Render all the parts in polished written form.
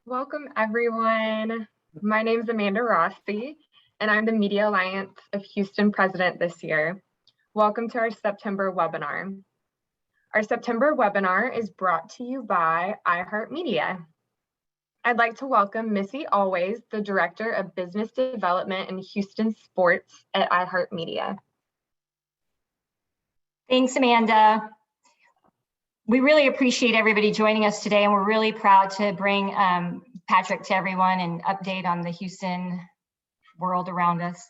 Welcome, everyone. My name is Amanda Rossi, and I'm the Media Alliance of Houston president this year. Welcome to our September webinar. Our September webinar is brought to you by iHeartMedia. I'd like to welcome Missy Always, the Director of Business Development and Houston Sports at iHeartMedia. Thanks, Amanda. We really appreciate everybody joining us today, and we're really proud to bring Patrick to everyone and update on the Houston world around us.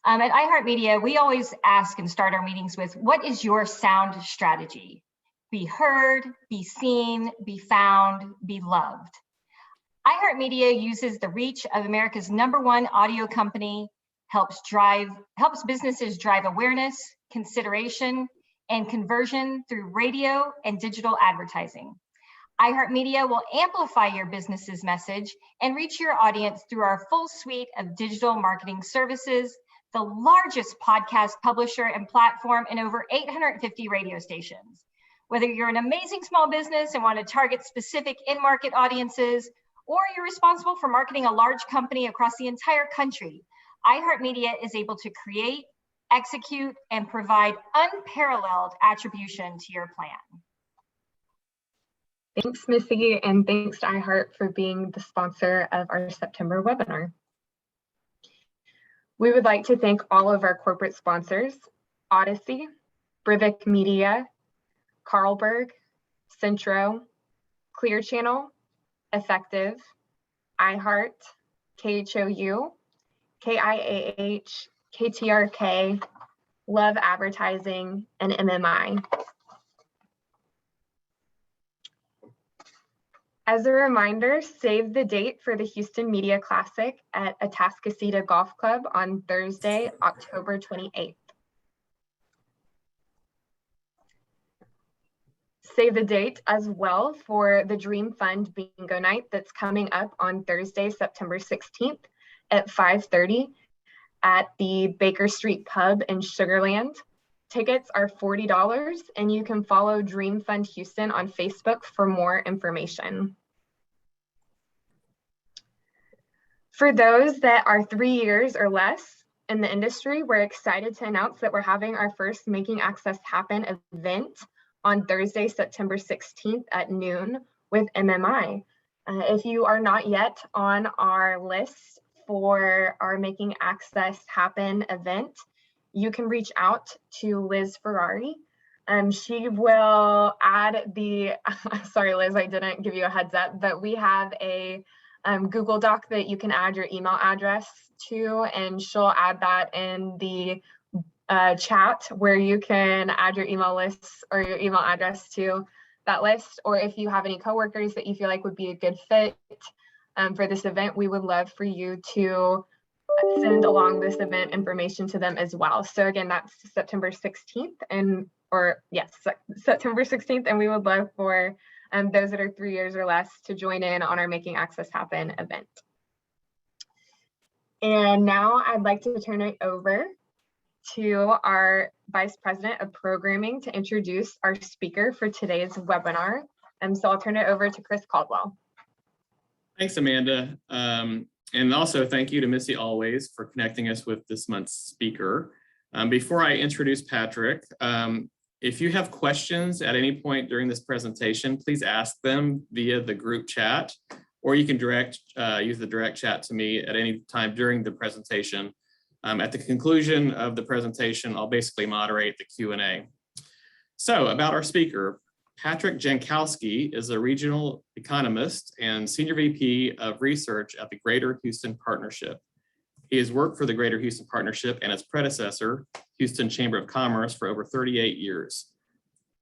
At iHeartMedia, we always ask and start our meetings with, what is your sound strategy? Be heard, be seen, be found, be loved. iHeartMedia uses the reach of America's #1 audio company, helps businesses drive awareness, consideration, and conversion through radio and digital advertising. iHeartMedia will amplify your business's message and reach your audience through our full suite of digital marketing services, the largest podcast publisher and platform in over 850 radio stations. Whether you're an amazing small business and want to target specific in-market audiences, or you're responsible for marketing a large company across the entire country, iHeartMedia is able to create, execute, and provide unparalleled attribution to your plan. Thanks, Missy, and thanks to iHeart for being the sponsor of our September webinar. We would like to thank all of our corporate sponsors: Odyssey, Brivik Media, Carlberg, Centro, Clear Channel, Effective, iHeart, KHOU, KIAH, KTRK, Love Advertising, and MMI. As a reminder, save the date for the Houston Media Classic at Atascocita Golf Club on Thursday, October 28th. Save the date as well for the Dream Fund Bingo Night that's coming up on Thursday, September 16th at 5:30 at the Baker Street Pub in Sugar Land. Tickets are $40, and you can follow Dream Fund Houston on Facebook for more information. For those that are 3 years or less in the industry, we're excited to announce that we're having our first Making Access Happen event on Thursday, September 16th at noon with MMI. If you are not yet on our list for our Making Access Happen event, you can reach out to Liz Ferrari. She will add the, sorry Liz, I didn't give you a heads up, but we have a Google Doc that you can add your email address to, and she'll add that in the chat where you can add your email lists or your email address to that list. Or if you have any coworkers that you feel like would be a good fit for this event, we would love for you to send along this event information to them as well. So again, that's September 16th September 16th, and we would love for those that are 3 years or less to join in on our Making Access Happen event. And now I'd like to turn it over to our Vice President of Programming to introduce our speaker for today's webinar. So I'll turn it over to Chris Caldwell. Thanks, Amanda. And also thank you to Missy Always for connecting us with this month's speaker. Before I introduce Patrick, if you have questions at any point during this presentation, please ask them via the group chat, or you can use the direct chat to me at any time during the presentation. At the conclusion of the presentation, I'll basically moderate the Q&A. So about our speaker, Patrick Jankowski is a regional economist and senior VP of research at the Greater Houston Partnership. He has worked for the Greater Houston Partnership and its predecessor, Houston Chamber of Commerce, for over 38 years.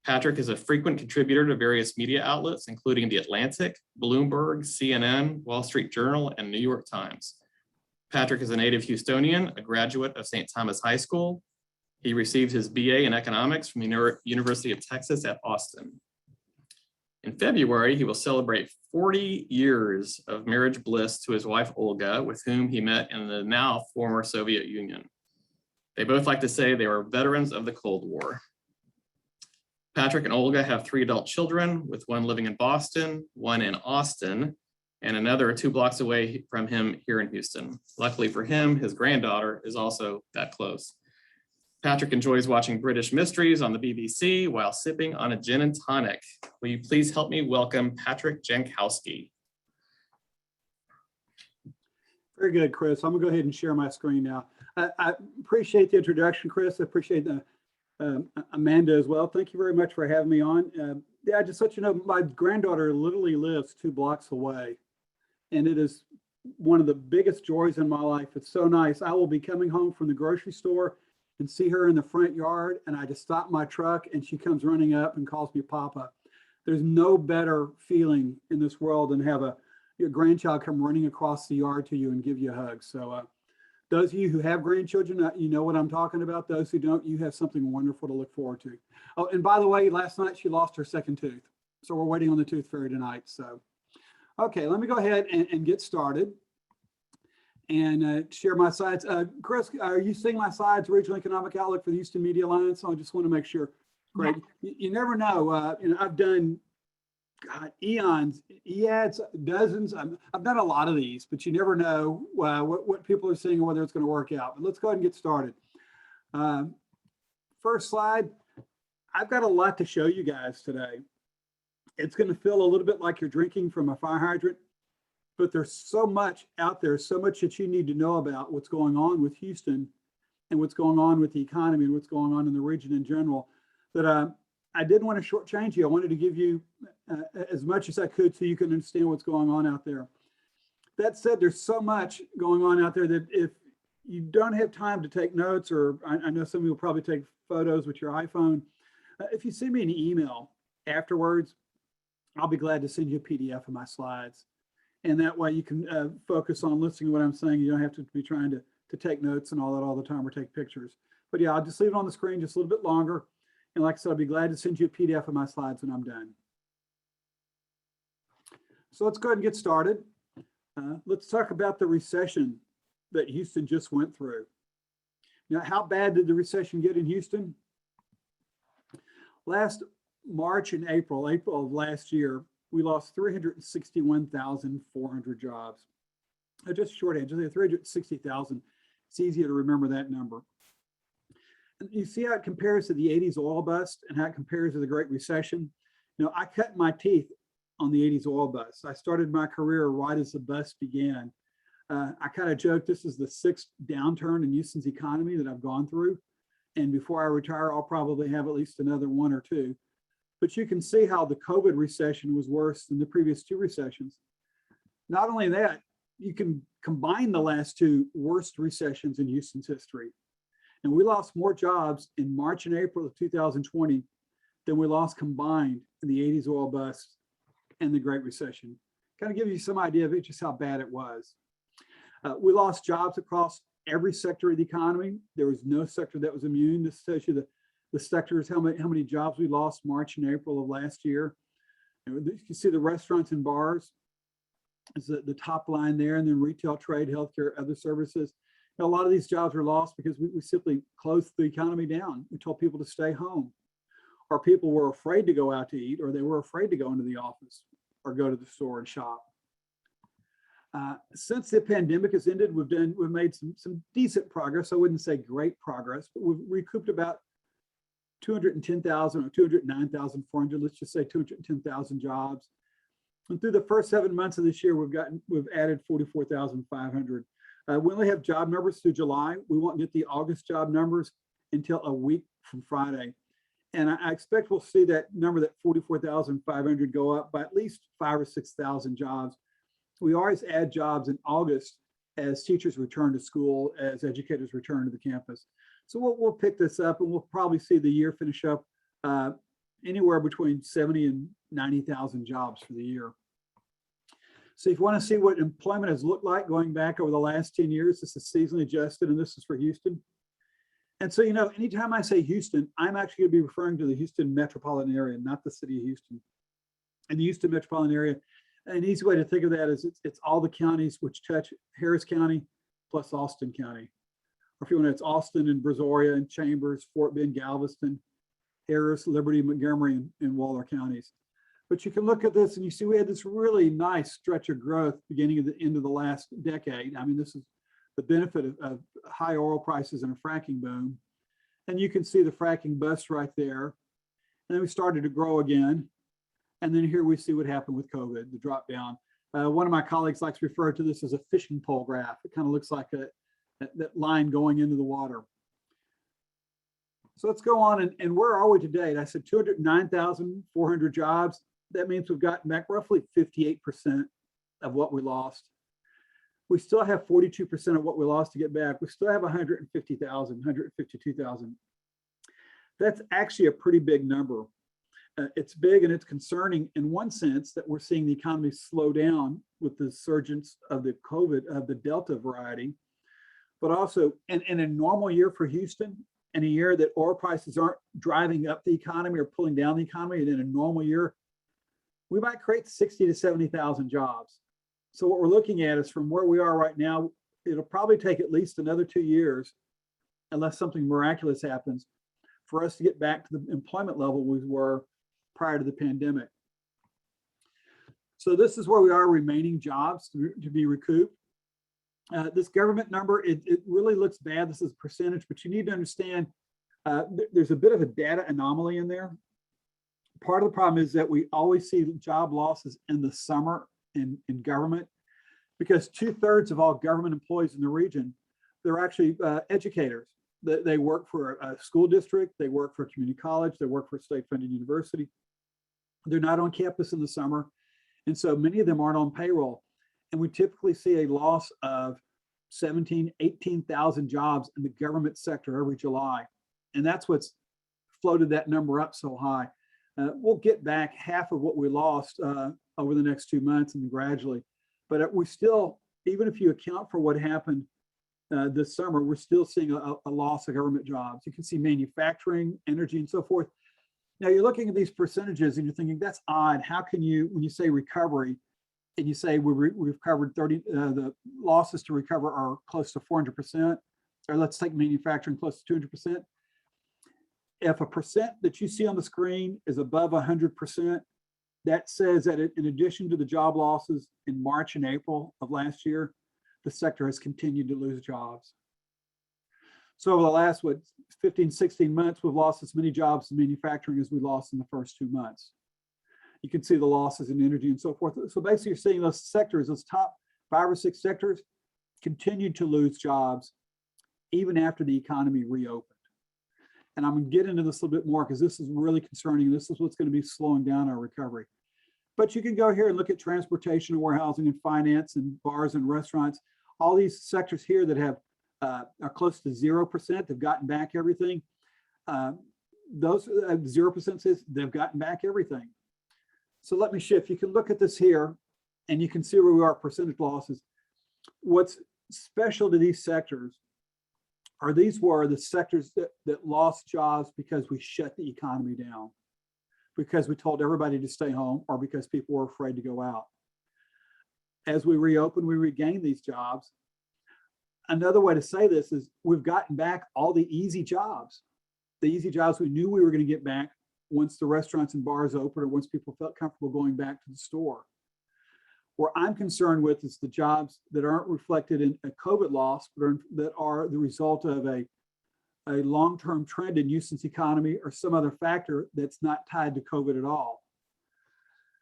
Patrick is a frequent contributor to various media outlets, including The Atlantic, Bloomberg, CNN, Wall Street Journal, and New York Times. Patrick is a native Houstonian, a graduate of St. Thomas High School. He received his BA in economics from the University of Texas at Austin. In February, he will celebrate 40 years of marriage bliss to his wife, Olga, with whom he met in the now former Soviet Union. They both like to say they were veterans of the Cold War. Patrick and Olga have 3 adult children, with one living in Boston, one in Austin, and another 2 blocks away from him here in Houston. Luckily for him, his granddaughter is also that close. Patrick enjoys watching British mysteries on the BBC while sipping on a gin and tonic. Will you please help me welcome Patrick Jankowski? Very good, Chris. I'm gonna go ahead and share my screen now. I appreciate the introduction, Chris. I appreciate Amanda as well. Thank you very much for having me on. Yeah, just let you know, my granddaughter literally lives 2 blocks away, and it is one of the biggest joys in my life. It's so nice. I will be coming home from the grocery store and see her in the front yard, and I just stop my truck and she comes running up and calls me Papa. There's no better feeling in this world than have your grandchild come running across the yard to you and give you a hug. So those of you who have grandchildren, you know what I'm talking about. Those who don't, you have something wonderful to look forward to. Oh, and by the way, last night she lost her 2nd tooth. So we're waiting on the tooth fairy tonight. So, okay, let me go ahead and get started and share my slides. Chris, are you seeing my slides, Regional Economic Outlook for the Houston Media Alliance? So I just want to make sure. Great. Yeah. You never know. I've done eons, EADs, dozens. I've done a lot of these, but you never know what people are seeing and whether it's going to work out. But let's go ahead and get started. First slide. I've got a lot to show you guys today. It's going to feel a little bit like you're drinking from a fire hydrant, but there's so much out there, so much that you need to know about what's going on with Houston and what's going on with the economy and what's going on in the region in general that I didn't want to shortchange you. I wanted to give you as much as I could so you can understand what's going on out there. That said, there's so much going on out there that if you don't have time to take notes, or I know some of you will probably take photos with your iPhone, if you send me an email afterwards, I'll be glad to send you a PDF of my slides. And that way you can focus on listening to what I'm saying. You don't have to be trying to take notes and all that all the time or take pictures. But yeah, I'll just leave it on the screen just a little bit longer. And like I said, I'll be glad to send you a PDF of my slides when I'm done. So let's go ahead and get started. Let's talk about the recession that Houston just went through. Now, how bad did the recession get in Houston? Last March and April of last year, we lost 361,400 jobs. Just shorthand, just 360,000. It's easier to remember that number. And you see how it compares to the 80s oil bust and how it compares to the Great Recession. You know, I cut my teeth on the 80s oil bust. I started my career right as the bust began. I kind of joked, this is the 6th downturn in Houston's economy that I've gone through. And before I retire, I'll probably have at least another 1 or 2. But you can see how the COVID recession was worse than the previous 2 recessions. Not only that, you can combine the last 2 worst recessions in Houston's history. And we lost more jobs in March and April of 2020 than we lost combined in the 80s oil bust and the Great Recession. Kind of give you some idea of it, just how bad it was. We lost jobs across every sector of the economy. There was no sector that was immune. This tells you the sectors, how many jobs we lost March and April of last year. You can see the restaurants and bars is the top line there, and then retail, trade, healthcare, other services. Now, a lot of these jobs were lost because we simply closed the economy down. We told people to stay home, or people were afraid to go out to eat, or they were afraid to go into the office or go to the store and shop. Since the pandemic has ended, we've made some decent progress. I wouldn't say great progress, but we've recouped about 210,000 or 209,400, let's just say 210,000 jobs. And through the first 7 months of this year, we've added 44,500. We only have job numbers through July. We won't get the August job numbers until a week from Friday. And I expect we'll see that number, that 44,500, go up by at least 5,000 or 6,000 jobs. We always add jobs in August as teachers return to school, as educators return to the campus. So we'll pick this up, and we'll probably see the year finish up anywhere between 70 and 90,000 jobs for the year. So if you want to see what employment has looked like going back over the last 10 years, this is seasonally adjusted, and this is for Houston. And so, you know, anytime I say Houston, I'm actually going to be referring to the Houston metropolitan area, not the city of Houston. And the Houston metropolitan area, an easy way to think of that is it's all the counties which touch Harris County plus Austin County. Or if you want to, it's Austin and Brazoria and Chambers, Fort Bend, Galveston, Harris, Liberty, Montgomery, and Waller counties. But you can look at this and you see we had this really nice stretch of growth beginning at the end of the last decade. I mean, this is the benefit of high oil prices and a fracking boom. And you can see the fracking bust right there. And then we started to grow again. And then here we see what happened with COVID, the drop down. One of my colleagues likes to refer to this as a fishing pole graph. It kind of looks like that line going into the water. So let's go on. And where are we today? I said 209,400 jobs. That means we've gotten back roughly 58% of what we lost. We still have 42% of what we lost to get back. We still have 150,000, 152,000. That's actually a pretty big number. It's big and it's concerning in one sense that we're seeing the economy slow down with the surgence of the COVID, of the Delta variety, but also in a normal year for Houston, in a year that oil prices aren't driving up the economy or pulling down the economy, and in a normal year, we might create 60 to 70,000 jobs. So what we're looking at is from where we are right now, it'll probably take at least another 2 years, unless something miraculous happens, for us to get back to the employment level we were prior to the pandemic. So this is where we are, remaining jobs to be recouped. This government number, it really looks bad. This is a percentage, but you need to understand there's a bit of a data anomaly in there. Part of the problem is that we always see job losses in the summer in government, because 2/3 of all government employees in the region, they're actually educators. They work for a school district, they work for a community college, they work for a state-funded university. They're not on campus in the summer. And so many of them aren't on payroll. And we typically see a loss of 17, 18,000 jobs in the government sector every July. And that's what's floated that number up so high. We'll get back half of what we lost over the next 2 months and gradually. But we still, even if you account for what happened this summer, we're still seeing a loss of government jobs. You can see manufacturing, energy, and so forth. Now you're looking at these percentages and you're thinking, that's odd. How can you, when you say recovery, and you say we've covered 30, the losses to recover are close to 400%, or let's take manufacturing close to 200%. If a percent that you see on the screen is above 100%, that says that in addition to the job losses in March and April of last year, the sector has continued to lose jobs. So over the last, 15, 16 months, we've lost as many jobs in manufacturing as we lost in the first 2 months. You can see the losses in energy and so forth. So basically you're seeing those sectors, those top 5 or 6 sectors, continued to lose jobs even after the economy reopened. And I'm going to get into this a little bit more because this is really concerning. This is what's going to be slowing down our recovery. But you can go here and look at transportation and warehousing and finance and bars and restaurants. All these sectors here that have are close to 0%, have gotten back everything. Those 0% says they've gotten back everything. So let me shift. You can look at this here and you can see where we are percentage losses. What's special to these sectors are these were the sectors that lost jobs because we shut the economy down, because we told everybody to stay home, or because people were afraid to go out. As we reopen, we regain these jobs. Another way to say this is we've gotten back all the easy jobs we knew we were going to get back once the restaurants and bars open, or once people felt comfortable going back to the store. Where I'm concerned with is the jobs that aren't reflected in a COVID loss, but that are the result of a long-term trend in Houston's economy or some other factor that's not tied to COVID at all.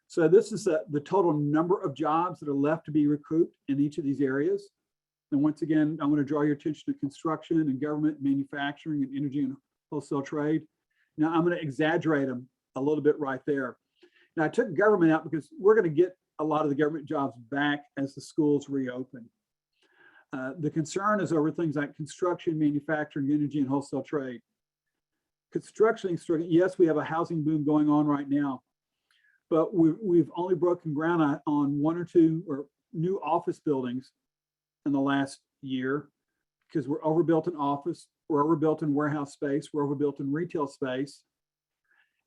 So this is the total number of jobs that are left to be recouped in each of these areas. And once again, I want to draw your attention to construction and government, manufacturing and energy and wholesale trade. Now I'm going to exaggerate them a little bit right there. Now I took government out because we're going to get a lot of the government jobs back as the schools reopen. The concern is over things like construction, manufacturing, energy, and wholesale trade. Construction, yes, we have a housing boom going on right now, but we've only broken ground on 1 or 2 or new office buildings in the last year, because we're overbuilt in office, we're overbuilt in warehouse space, we're overbuilt in retail space.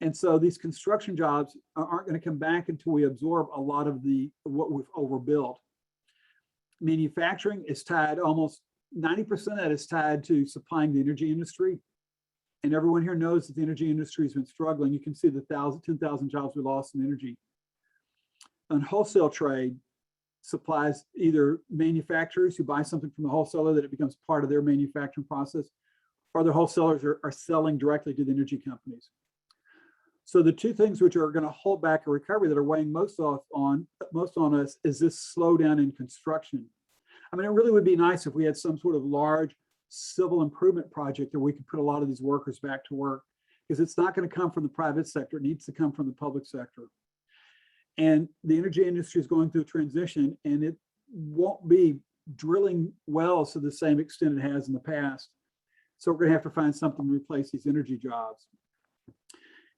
And so these construction jobs aren't going to come back until we absorb a lot of what we've overbuilt. Manufacturing is tied, almost 90% of that is tied to supplying the energy industry. And everyone here knows that the energy industry has been struggling. You can see the 10,000 jobs we lost in energy And wholesale trade supplies either manufacturers who buy something from the wholesaler that it becomes part of their manufacturing process, or the wholesalers are selling directly to the energy companies. So the two things which are going to hold back a recovery that are weighing most on us is this slowdown in construction. I mean, it really would be nice if we had some sort of large civil improvement project that we could put a lot of these workers back to work, because it's not going to come from the private sector. It needs to come from the public sector. And the energy industry is going through a transition, and it won't be drilling wells to the same extent it has in the past. So we're going to have to find something to replace these energy jobs.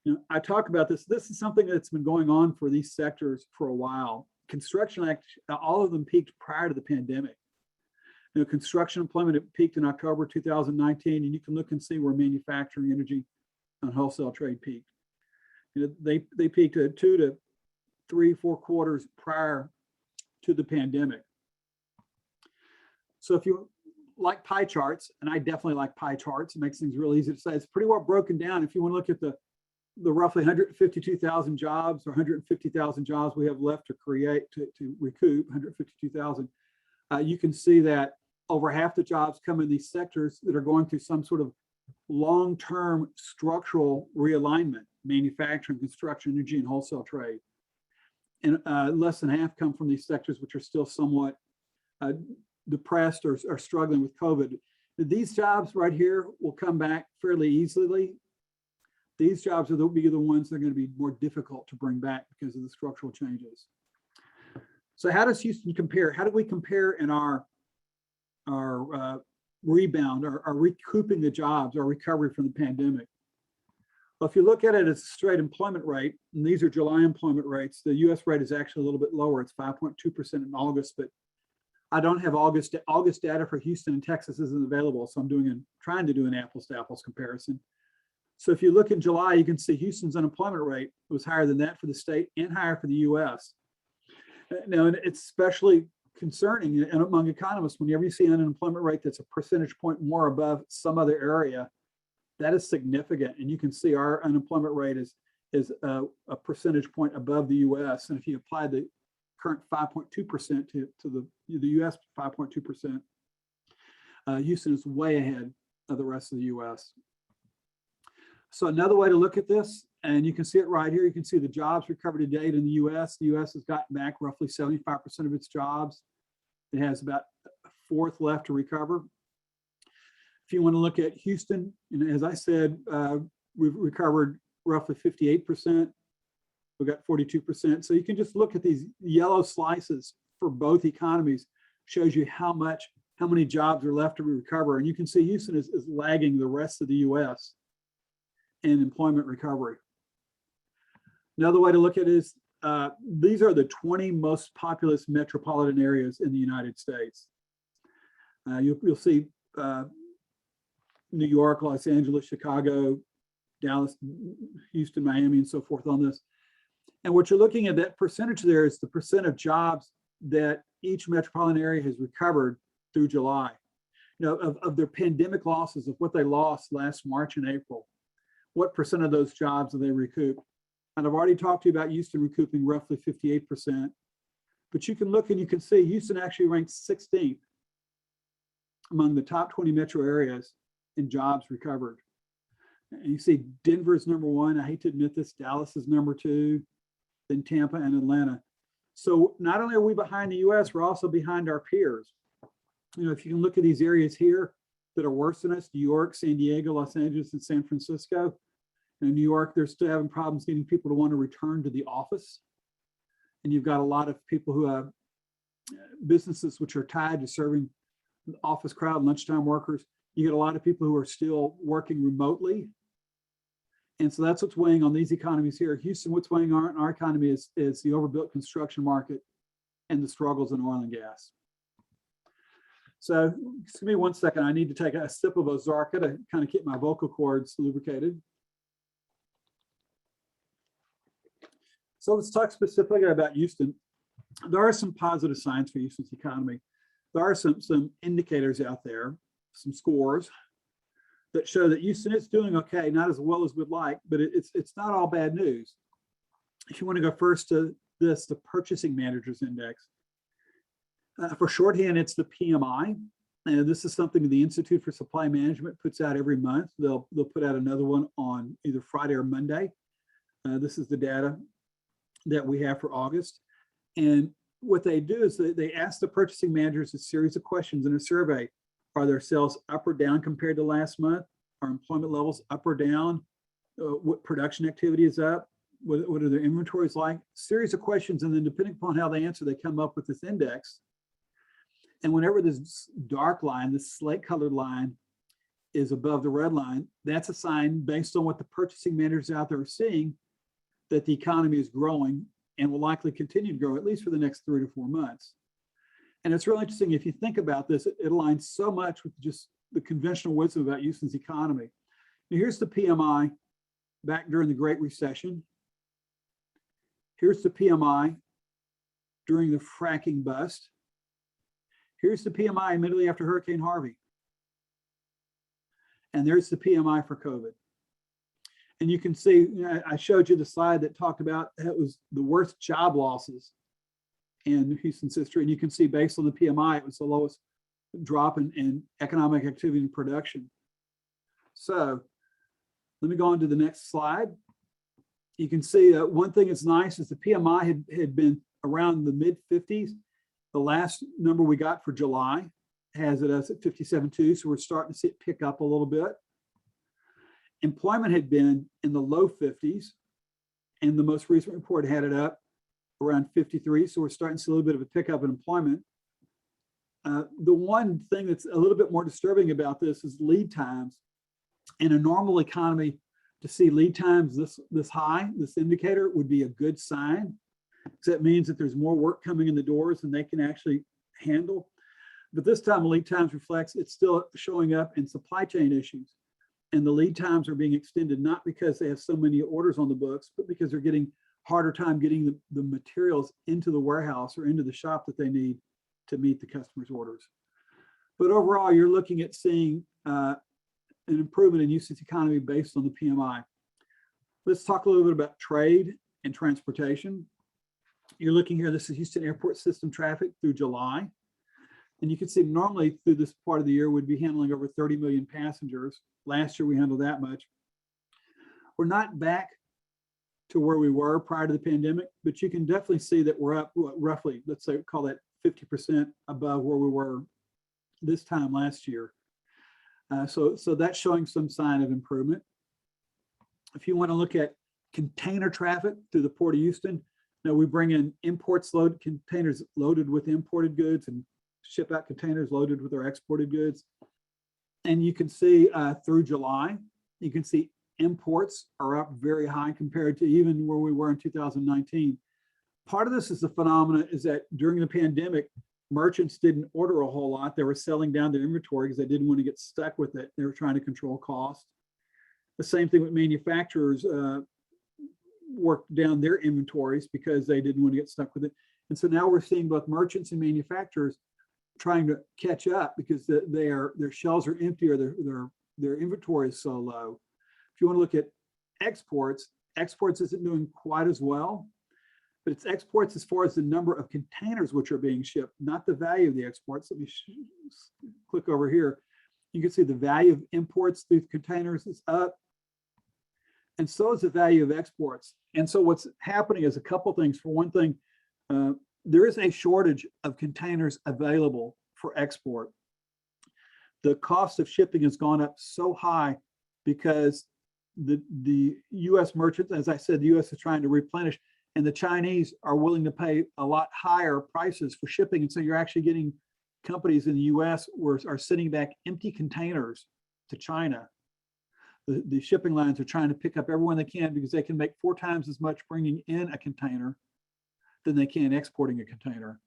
You know, I talk about this. This is something that's been going on for these sectors for a while. Construction, all of them peaked prior to the pandemic. You know, construction employment peaked in October 2019, and you can look and see where manufacturing, energy, and wholesale trade peaked. You know, they peaked at 2 to 3, 4 quarters prior to the pandemic. So if you like pie charts, and I definitely like pie charts, it makes things real easy to say. It's pretty well broken down. If you want to look at the roughly 152,000 jobs or 150,000 jobs we have left to create, to recoup 152,000, you can see that over half the jobs come in these sectors that are going through some sort of long-term structural realignment: manufacturing, construction, energy, and wholesale trade. And less than half come from these sectors which are still somewhat depressed or struggling with COVID. These jobs right here will come back fairly easily. These jobs will be the ones that are going to be more difficult to bring back because of the structural changes. So how does Houston compare? How do we compare in our rebound, our recouping the jobs, our recovery from the pandemic? Well, if you look at it as a straight employment rate, and these are July employment rates, the US rate is actually a little bit lower. It's 5.2% in August, but I don't have August data for Houston and Texas isn't available. So I'm trying to do an apples to apples comparison. So if you look in July, you can see Houston's unemployment rate was higher than that for the state and higher for the US. Now, and it's especially concerning among economists whenever you see an unemployment rate that's a percentage point more above some other area. That is significant, and you can see our unemployment rate is a percentage point above the U.S. And if you apply the current 5.2% to the U.S. 5.2%, Houston is way ahead of the rest of the U.S. So another way to look at this, and you can see it right here. You can see the jobs recovered to date in the U.S. The U.S. has gotten back roughly 75% of its jobs. It has about a fourth left to recover. If you want to look at Houston, and as I said, we've recovered roughly 58%. We've got 42%. So you can just look at these yellow slices for both economies, shows you how many jobs are left to recover. And you can see Houston is lagging the rest of the US in employment recovery. Another way to look at it is these are the 20 most populous metropolitan areas in the United States. You'll see New York, Los Angeles, Chicago, Dallas, Houston, Miami, and so forth on this. And what you're looking at, that percentage there is the percent of jobs that each metropolitan area has recovered through July. You know, of their pandemic losses, of what they lost last March and April, what percent of those jobs do they recoup? And I've already talked to you about Houston recouping roughly 58%. But you can look and you can see Houston actually ranks 16th among the top 20 metro areas in jobs recovered. And you see Denver's number 1. I hate to admit this, Dallas is number 2, then Tampa and Atlanta. So not only are we behind the US, we're also behind our peers. You know, if you can look at these areas here that are worse than us, New York, San Diego, Los Angeles, and San Francisco. In New York, they're still having problems getting people to want to return to the office. And you've got a lot of people who have businesses which are tied to serving the office crowd, lunchtime workers. You get a lot of people who are still working remotely. And so that's what's weighing on these economies here. Houston, what's weighing on our economy is the overbuilt construction market and the struggles in oil and gas. So excuse me 1 second. I need to take a sip of Ozarka to kind of keep my vocal cords lubricated. So let's talk specifically about Houston. There are some positive signs for Houston's economy. There are some indicators out there, some scores that show that Houston is doing okay, not as well as we'd like, but it's not all bad news. If you want to go first to this, the Purchasing Managers Index. For shorthand, it's the PMI. And this is something the Institute for Supply Management puts out every month. They'll put out another one on either Friday or Monday. This is the data that we have for August. And what they do is they ask the purchasing managers a series of questions in a survey. Are their sales up or down compared to last month? Are employment levels up or down? What production activity is up? What are their inventories like? Series of questions, and then depending upon how they answer, they come up with this index. And whenever this dark line, this slate colored line, is above the red line, that's a sign based on what the purchasing managers out there are seeing that the economy is growing and will likely continue to grow at least for the next 3 to 4 months. And it's really interesting if you think about this, it aligns so much with just the conventional wisdom about Houston's economy. Now, here's the PMI back during the Great Recession. Here's the PMI during the fracking bust. Here's the PMI immediately after Hurricane Harvey. And there's the PMI for COVID. And you can see, I showed you the slide that talked about it was the worst job losses in Houston's history. And you can see based on the PMI, it was the lowest drop in economic activity and production. So let me go on to the next slide. You can see one thing that's nice is the PMI had been around the mid 50s. The last number we got for July has it as at 57.2, so we're starting to see it pick up a little bit. Employment had been in the low 50s, and the most recent report had it up around 53, so we're starting to see a little bit of a pickup in employment. The one thing that's a little bit more disturbing about this is lead times. In a normal economy, to see lead times this high, this indicator would be a good sign. So that means that there's more work coming in the doors than they can actually handle. But this time lead times reflects it's still showing up in supply chain issues. And the lead times are being extended not because they have so many orders on the books, but because they're getting harder time getting the materials into the warehouse or into the shop that they need to meet the customer's orders. But overall, you're looking at seeing an improvement in Houston's economy based on the PMI. Let's talk a little bit about trade and transportation. You're looking here, this is Houston Airport System traffic through July. And you can see normally through this part of the year, we'd be handling over 30 million passengers. Last year, we handled that much. We're not back to where we were prior to the pandemic, but you can definitely see that we're up roughly, let's say, call that 50% above where we were this time last year. So that's showing some sign of improvement. If you want to look at container traffic through the Port of Houston, now we bring in imports loaded, containers loaded with imported goods and ship out containers loaded with our exported goods. And you can see through July, you can see imports are up very high compared to even where we were in 2019. Part of this is the phenomena is that during the pandemic, merchants didn't order a whole lot. They were selling down their inventory because they didn't want to get stuck with it. They were trying to control cost. The same thing with manufacturers worked down their inventories because they didn't want to get stuck with it. And so now we're seeing both merchants and manufacturers trying to catch up because their shelves are empty or their inventory is so low. If you want to look at exports isn't doing quite as well, but it's exports as far as the number of containers which are being shipped, not the value of the exports. Let me click over here. You can see the value of imports through containers is up, and so is the value of exports. And so what's happening is a couple things. For one thing, there is a shortage of containers available for export. The cost of shipping has gone up so high because the U.S. merchants, as I said, the U.S. is trying to replenish, and the Chinese are willing to pay a lot higher prices for shipping. And so you're actually getting companies in the U.S. are sending back empty containers to China. The shipping lines are trying to pick up everyone they can because they can make 4 times as much bringing in a container than they can exporting a container.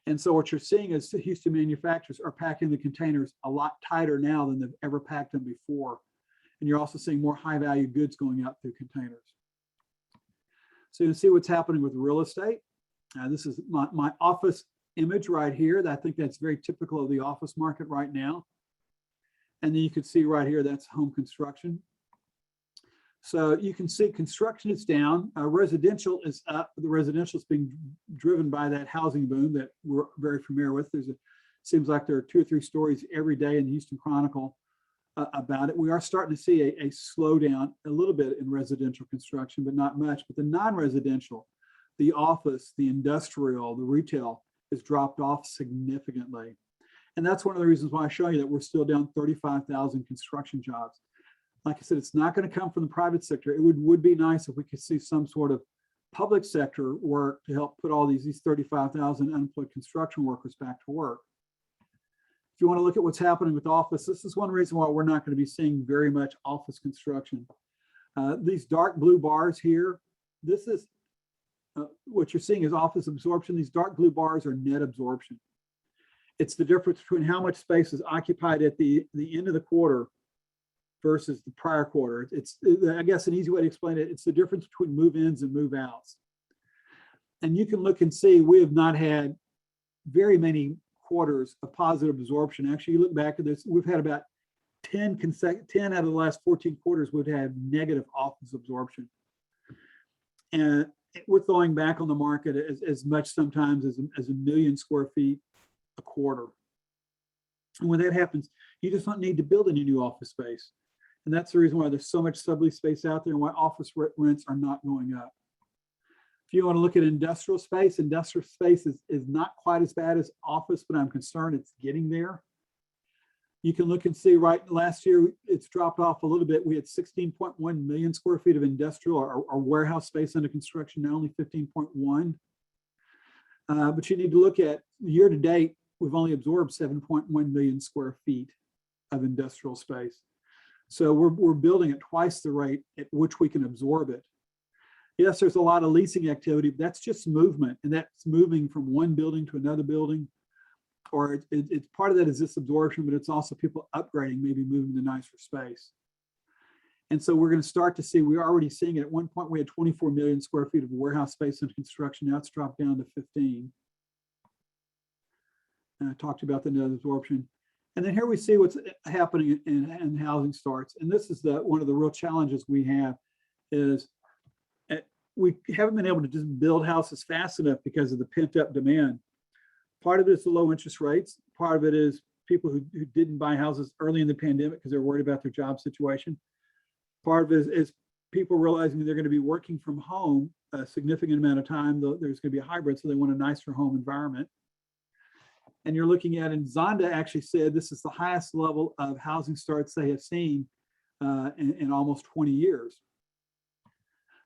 And so what you're seeing is the Houston manufacturers are packing the containers a lot tighter now than they've ever packed them before. And you're also seeing more high value goods going out through containers. So you can see what's happening with real estate. This is my office image right here. I think that's very typical of the office market right now. And then you can see right here, that's home construction. So you can see construction is down, residential is up. The residential is being driven by that housing boom that we're very familiar with. Seems like there are 2 or 3 stories every day in the Houston Chronicle about it. We are starting to see a slowdown a little bit in residential construction, but not much. But the non-residential, the office, the industrial, the retail has dropped off significantly. And that's one of the reasons why I show you that we're still down 35,000 construction jobs. Like I said, it's not going to come from the private sector. It would be nice if we could see some sort of public sector work to help put all these 35,000 unemployed construction workers back to work. If you want to look at what's happening with office, this is one reason why we're not going to be seeing very much office construction. These dark blue bars here, this is what you're seeing is office absorption. These dark blue bars are net absorption. It's the difference between how much space is occupied at the end of the quarter versus the prior quarter. I guess an easy way to explain it, it's the difference between move-ins and move-outs. And you can look and see we have not had very many quarters of positive absorption. Actually, you look back at this, we've had about 10 out of the last 14 quarters we've had negative office absorption. And we're throwing back on the market as much sometimes as 1 million square feet a quarter. And when that happens, you just don't need to build any new office space. And that's the reason why there's so much sublease space out there and why office rents are not going up. If you want to look at industrial space is not quite as bad as office, but I'm concerned it's getting there. You can look and see right last year, it's dropped off a little bit. We had 16.1 million square feet of industrial or warehouse space under construction, now only 15.1. But you need to look at year to date, we've only absorbed 7.1 million square feet of industrial space. So we're building at twice the rate at which we can absorb it. Yes, there's a lot of leasing activity, but that's just movement, and that's moving from one building to another building. Or it's part of that is this absorption, but it's also people upgrading, maybe moving to nicer space. And so we're going to start to see, we're already seeing it. At one point, we had 24 million square feet of warehouse space in construction. Now it's dropped down to 15. And I talked about the net absorption. And then here we see what's happening in housing starts. And this is one of the real challenges we have is we haven't been able to just build houses fast enough because of the pent up demand. Part of it is the low interest rates. Part of it is people who didn't buy houses early in the pandemic because they're worried about their job situation. Part of it is people realizing they're going to be working from home a significant amount of time. There's going to be a hybrid, so they want a nicer home environment. And you're looking at, and Zonda actually said this is the highest level of housing starts they have seen in almost 20 years.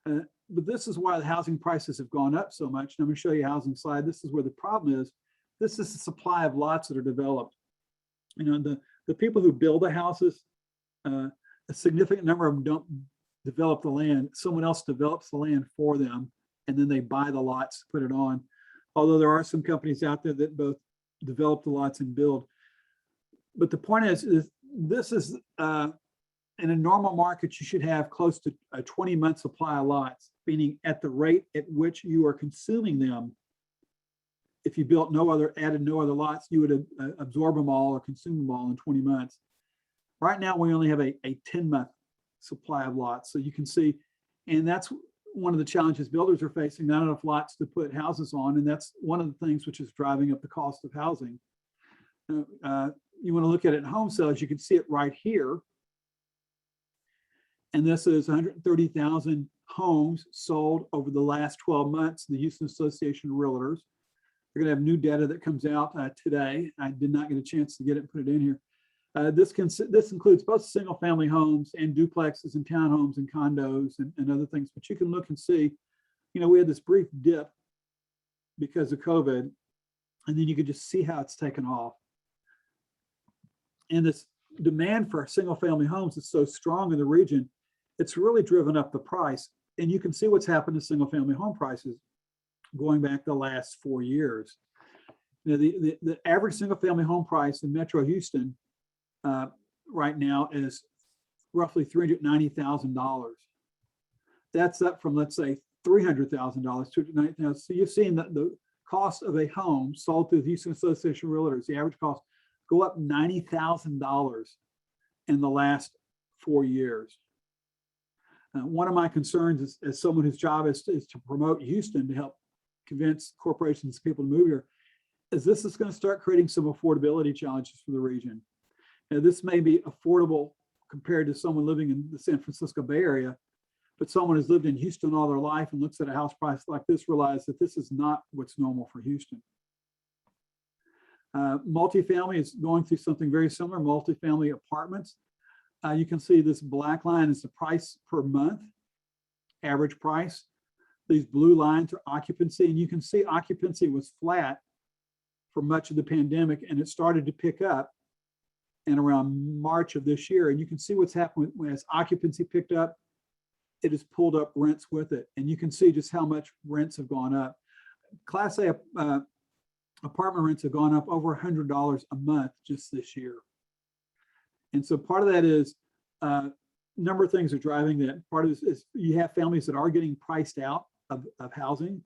But this is why the housing prices have gone up so much. And I'm going to show you a housing slide. This is where the problem is. This is the supply of lots that are developed. You know, the people who build the houses, a significant number of them don't develop the land. Someone else develops the land for them, and then they buy the lots to put it on. Although there are some companies out there that both develop the lots and build. But the point is this is, in a normal market, you should have close to a 20-month supply of lots, meaning at the rate at which you are consuming them. If you built added no other lots, you would absorb them all or consume them all in 20 months. Right now, we only have a 10-month supply of lots. So you can see, and that's one of the challenges builders are facing, not enough lots to put houses on. And that's one of the things which is driving up the cost of housing. You want to look at it in home sales, you can see it right here. And this is 130,000 homes sold over the last 12 months, the Houston Association of Realtors. They're going to have new data that comes out today. I did not get a chance to get it and put it in here. This includes both single family homes and duplexes and townhomes and condos and other things. But you can look and see, you know, we had this brief dip because of COVID, and then you could just see how it's taken off. And this demand for single family homes is so strong in the region, it's really driven up the price. And you can see what's happened to single family home prices going back the last 4 years. You know, the average single family home price in Metro Houston right now is roughly $390,000. That's up from, let's say, $300,000, $290,000. So you've seen that the cost of a home sold through the Houston Association of Realtors, the average cost, go up $90,000 in the last 4 years. One of my concerns is, as someone whose job is to promote Houston to help convince corporations and people to move here, is this is going to start creating some affordability challenges for the region. Now, this may be affordable compared to someone living in the San Francisco Bay Area, but someone who's lived in Houston all their life and looks at a house price like this realize that this is not what's normal for Houston. Multifamily is going through something very similar, multifamily apartments. You can see this black line is the price per month, average price. These blue lines are occupancy, and you can see occupancy was flat for much of the pandemic, and it started to pick up in around March of this year. And you can see what's happened as occupancy picked up, it has pulled up rents with it. And you can see just how much rents have gone up. Class A apartment rents have gone up over $100 a month just this year. And so part of that is a number of things are driving that. Part of this is you have families that are getting priced out of housing,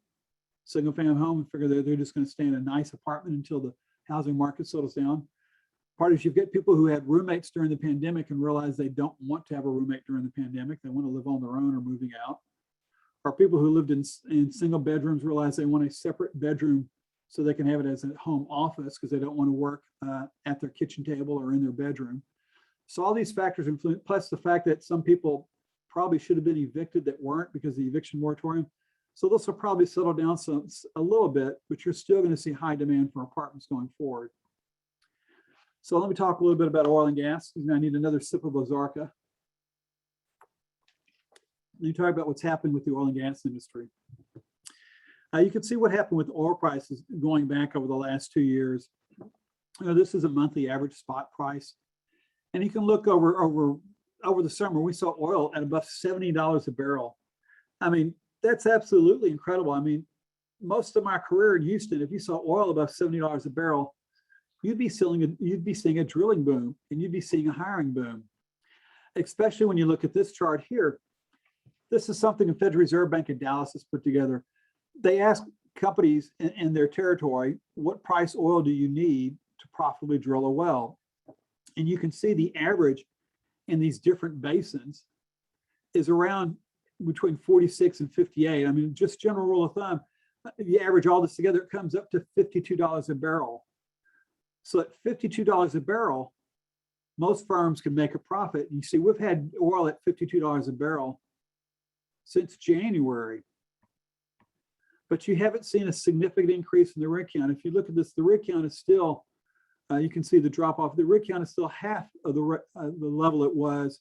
single family home, and figure they're just going to stay in a nice apartment until the housing market settles down. Part is you've got people who had roommates during the pandemic and realize they don't want to have a roommate during the pandemic. They want to live on their own or moving out. Or people who lived in single bedrooms realize they want a separate bedroom so they can have it as a home office because they don't want to work at their kitchen table or in their bedroom. So all these factors influence, plus the fact that some people probably should have been evicted that weren't because of the eviction moratorium. So this will probably settle down a little bit, but you're still going to see high demand for apartments going forward. So let me talk a little bit about oil and gas. I need another sip of Ozarka. Let me talk about what's happened with the oil and gas industry. You can see what happened with oil prices going back over the last 2 years. This is a monthly average spot price. And you can look over the summer, we saw oil at above $70 a barrel. I mean, that's absolutely incredible. I mean, most of my career in Houston, if you saw oil above $70 a barrel, you'd be seeing a drilling boom and you'd be seeing a hiring boom. Especially when you look at this chart here. This is something the Federal Reserve Bank of Dallas has put together. They ask companies in their territory, what price oil do you need to profitably drill a well? And you can see the average in these different basins is around between 46 and 58. I mean, just general rule of thumb, if you average all this together, it comes up to $52 a barrel. So at $52 a barrel, most firms can make a profit. And you see, we've had oil at $52 a barrel since January, but you haven't seen a significant increase in the rig count. If you look at this, the rig count is still, you can see the drop off. The rig count is still half of the level it was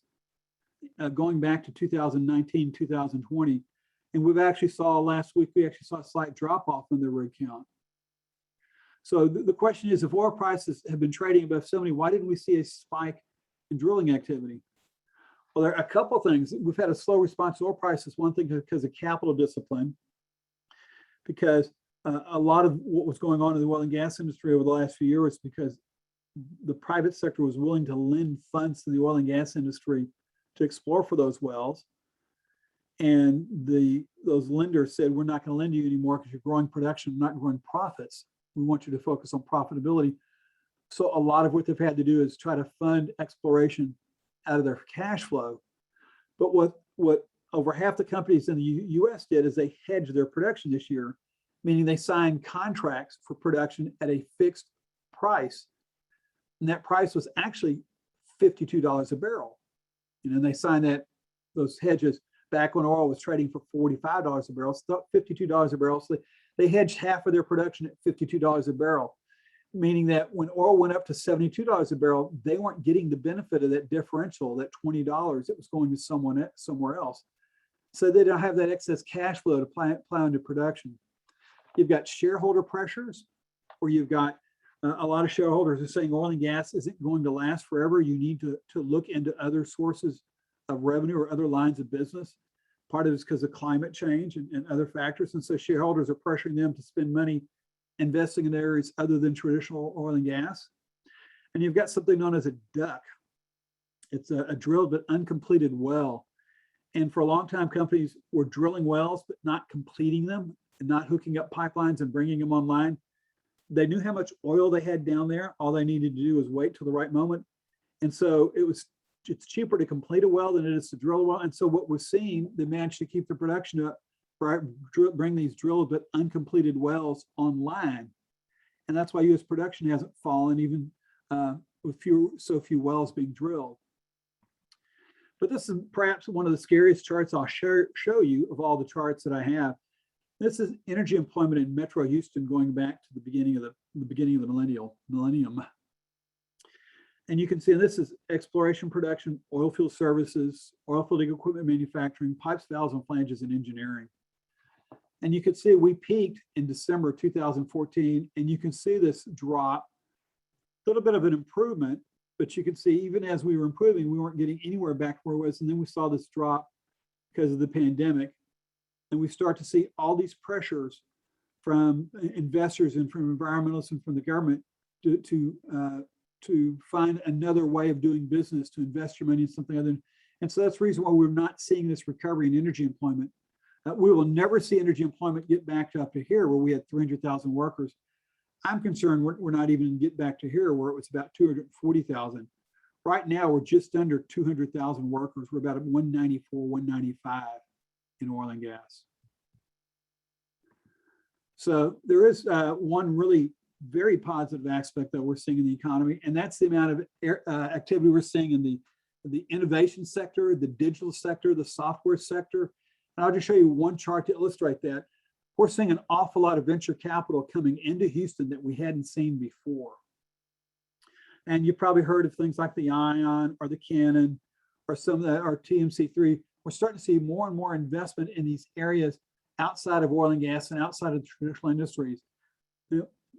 going back to 2019, 2020. And we've actually saw last week, we actually saw a slight drop off in the rig count. So the question is, if oil prices have been trading above 70, why didn't we see a spike in drilling activity? Well, there are a couple of things. We've had a slow response to oil prices. One thing because of capital discipline, because a lot of what was going on in the oil and gas industry over the last few years because the private sector was willing to lend funds to the oil and gas industry to explore for those wells. And those lenders said, we're not going to lend you anymore because you're growing production, not growing profits. We want you to focus on profitability. So a lot of what they've had to do is try to fund exploration out of their cash flow. But what over half the companies in the US did is they hedged their production this year, meaning they signed contracts for production at a fixed price. And that price was actually $52 a barrel. And they signed those hedges back when oil was trading for $45 a barrel, so $52 a barrel. So they hedged half of their production at $52 a barrel, meaning that when oil went up to $72 a barrel, they weren't getting the benefit of that differential, that $20 that was going to somewhere else. So they don't have that excess cash flow to plow into production. You've got shareholder pressures, where you've got a lot of shareholders are saying oil and gas isn't going to last forever. You need to look into other sources of revenue or other lines of business. Part of it is because of climate change and other factors. And so shareholders are pressuring them to spend money investing in areas other than traditional oil and gas. And you've got something known as a DUC. It's a drilled but uncompleted well. And for a long time, companies were drilling wells, but not completing them and not hooking up pipelines and bringing them online. They knew how much oil they had down there. All they needed to do was wait till the right moment. And so it was it's cheaper to complete a well than it is to drill a well. And so what we're seeing, they managed to keep the production up, right, bring these drilled but uncompleted wells online. And that's why U.S. production hasn't fallen even with so few wells being drilled. But this is perhaps one of the scariest charts I'll show you of all the charts that I have. This is energy employment in Metro Houston going back to the beginning of the millennium. And you can see this is exploration, production, oil field services, oil field equipment manufacturing, pipes, valves, and flanges, and engineering. And you can see we peaked in December 2014, and you can see this drop, a little bit of an improvement, but you can see even as we were improving, we weren't getting anywhere back where it was. And then we saw this drop because of the pandemic. And we start to see all these pressures from investors and from environmentalists and from the government to find another way of doing business, to invest your money in something other than. And so that's the reason why we're not seeing this recovery in energy employment. We will never see energy employment get back to up to here where we had 300,000 workers. I'm concerned we're not even going to get back to here where it was about 240,000. Right now, we're just under 200,000 workers. We're about 194, 195 in oil and gas. So there is one really very positive aspect that we're seeing in the economy, and that's the amount of activity we're seeing in the innovation sector, the digital sector, the software sector. And I'll just show you one chart to illustrate that. We're seeing an awful lot of venture capital coming into Houston that we hadn't seen before. And you probably heard of things like the Ion or the Canon or some of that, or TMC3. We're starting to see more and more investment in these areas outside of oil and gas and outside of the traditional industries.